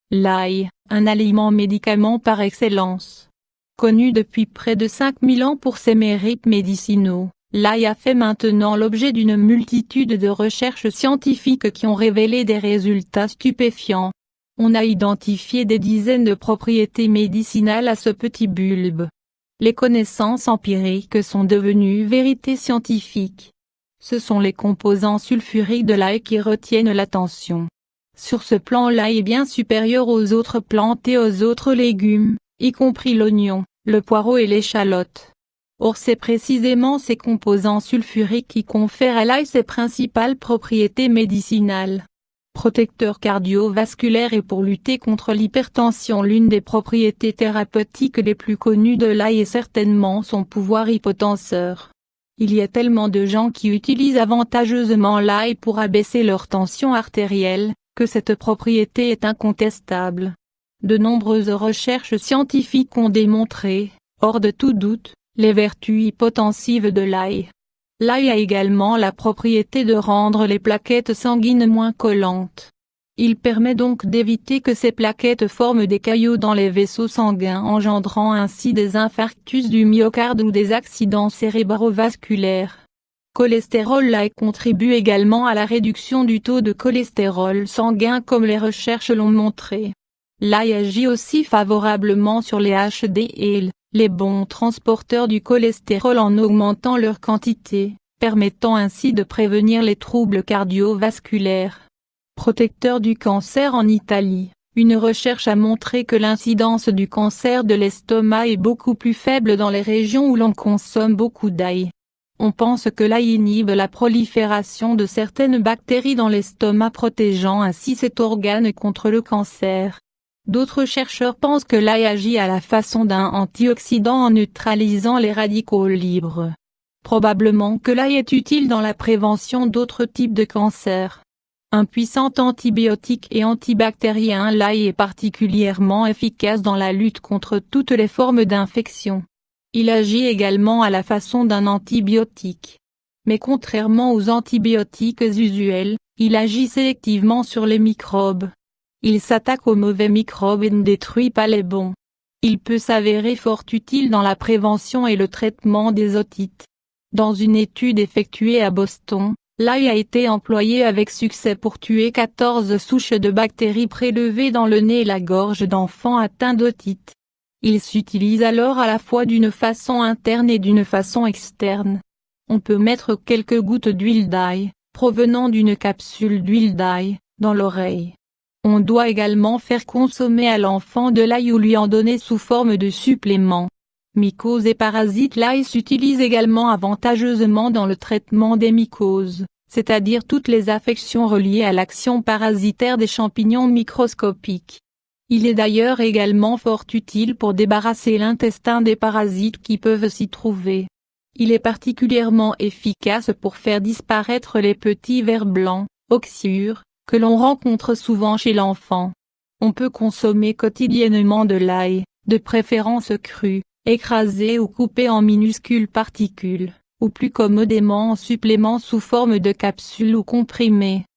L'ail, un aliment médicament par excellence. Connu depuis près de 5000 ans pour ses mérites médicinaux, l'ail a fait maintenant l'objet d'une multitude de recherches scientifiques qui ont révélé des résultats stupéfiants. On a identifié des dizaines de propriétés médicinales à ce petit bulbe. Les connaissances empiriques sont devenues vérités scientifiques. Ce sont les composants sulfuriques de l'ail qui retiennent l'attention. Sur ce plan, l'ail est bien supérieur aux autres plantes et aux autres légumes, y compris l'oignon, le poireau et l'échalote. Or c'est précisément ces composants sulfuriques qui confèrent à l'ail ses principales propriétés médicinales. Protecteur cardiovasculaire et pour lutter contre l'hypertension, l'une des propriétés thérapeutiques les plus connues de l'ail est certainement son pouvoir hypotenseur. Il y a tellement de gens qui utilisent avantageusement l'ail pour abaisser leur tension artérielle, que cette propriété est incontestable. De nombreuses recherches scientifiques ont démontré, hors de tout doute, les vertus hypotensives de l'ail. L'ail a également la propriété de rendre les plaquettes sanguines moins collantes. Il permet donc d'éviter que ces plaquettes forment des caillots dans les vaisseaux sanguins, engendrant ainsi des infarctus du myocarde ou des accidents cérébrovasculaires. Cholestérol. L'ail contribue également à la réduction du taux de cholestérol sanguin comme les recherches l'ont montré. L'ail agit aussi favorablement sur les HDL, les bons transporteurs du cholestérol en augmentant leur quantité, permettant ainsi de prévenir les troubles cardiovasculaires. Protecteur du cancer. En Italie, une recherche a montré que l'incidence du cancer de l'estomac est beaucoup plus faible dans les régions où l'on consomme beaucoup d'ail. On pense que l'ail inhibe la prolifération de certaines bactéries dans l'estomac, protégeant ainsi cet organe contre le cancer. D'autres chercheurs pensent que l'ail agit à la façon d'un antioxydant en neutralisant les radicaux libres. Probablement que l'ail est utile dans la prévention d'autres types de cancers. Un puissant antibiotique et antibactérien, l'ail est particulièrement efficace dans la lutte contre toutes les formes d'infection. Il agit également à la façon d'un antibiotique. Mais contrairement aux antibiotiques usuels, il agit sélectivement sur les microbes. Il s'attaque aux mauvais microbes et ne détruit pas les bons. Il peut s'avérer fort utile dans la prévention et le traitement des otites. Dans une étude effectuée à Boston, l'ail a été employé avec succès pour tuer 14 souches de bactéries prélevées dans le nez et la gorge d'enfants atteints d'otite. Il s'utilise alors à la fois d'une façon interne et d'une façon externe. On peut mettre quelques gouttes d'huile d'ail, provenant d'une capsule d'huile d'ail, dans l'oreille. On doit également faire consommer à l'enfant de l'ail ou lui en donner sous forme de supplément. Mycoses et parasites. L'ail s'utilise également avantageusement dans le traitement des mycoses, c'est-à-dire toutes les affections reliées à l'action parasitaire des champignons microscopiques. Il est d'ailleurs également fort utile pour débarrasser l'intestin des parasites qui peuvent s'y trouver. Il est particulièrement efficace pour faire disparaître les petits vers blancs, oxyures, que l'on rencontre souvent chez l'enfant. On peut consommer quotidiennement de l'ail, de préférence cru, écrasé ou coupé en minuscules particules, ou plus commodément en supplément sous forme de capsules ou comprimés.